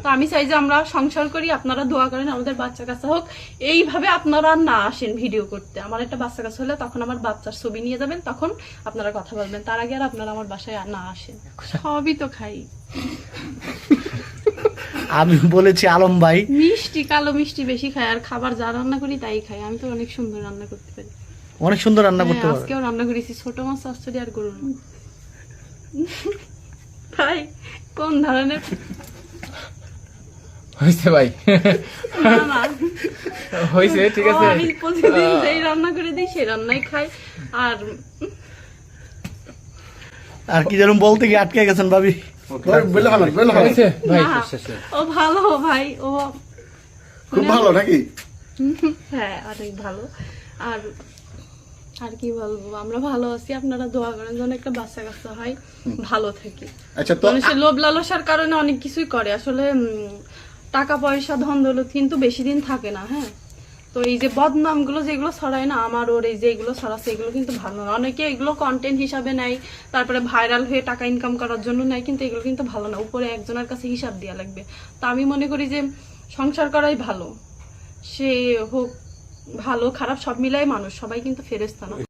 তো আমি চাই যে আমরা সংসার করি, আপনারা দোয়া করেন আমাদের বাচ্চা কাচ্চা হোক। এইভাবে আপনারা না আসেন ভিডিও করতে। আমার একটা বাচ্চা কাচ্চা হলে তখন আমার বাচ্চার ছবি নিয়ে যাবেন, তখন আপনারা কথা বলবেন। তার আগে আর আপনারা আমার বাসায় না আসেন। সবই তো খাই। আমি বলেছি আলম ভাই মিষ্টি, কালো মিষ্টি বেশি খাই, আর খাবার যা রান্না করি তাই খাই। আমি তো অনেক সুন্দর রান্না করতে পারি। অনেক সুন্দর রান্না করতে হ্যাঁ, পারে। আজকেও রান্না করেছি ছোট মাছ, চচ্চড়ি আর গরুর মাংস। ভাই কোন ধরনের হয়েছে ভাই, না না হয়েছে, ঠিক আছে। আমি প্রতিদিন যেই রান্না করে দিই সেই রান্নাই খাই। আর আর কি যেরকম বলতে গিয়ে আটকে গেছেন ভাবি। হয়েছে ভাই, না, ও ভালো ভাই, ও খুব ভালো নাকি? হ্যাঁ অনেক ভালো। আর আর কি বলবো, আমরা ভালো আছি, আপনারা দোয়া করেন যেন একটা বাচ্চা কাচ্চা হয়, ভালো থাকি। আচ্ছা তো মানুষের লোভ লালসার কারণে অনেক কিছুই করে আসলে। টাকা পয়সা ধন দৌলত কিন্তু বেশি দিন থাকে না। হ্যাঁ, তো এই যে বদনাম গুলো যেগুলো ছড়ায় না, আমার ওর এই যে এগুলো ছড়াচ্ছে, এগুলো কিন্তু ভালো না। অনেকে এগুলো কন্টেন্ট হিসাবে নেয়, তারপরে ভাইরাল হয়ে টাকা ইনকাম করার জন্য নেয়, কিন্তু এগুলো কিন্তু ভালো না। উপরে একজনের কাছে হিসাব দেওয়া লাগবে। তা আমি মনে করি যে সংসার করাই ভালো। সে হোক ভালো খারাপ সব মিলাই মানুষ, সবাই কিন্তু ফেরেশতা না।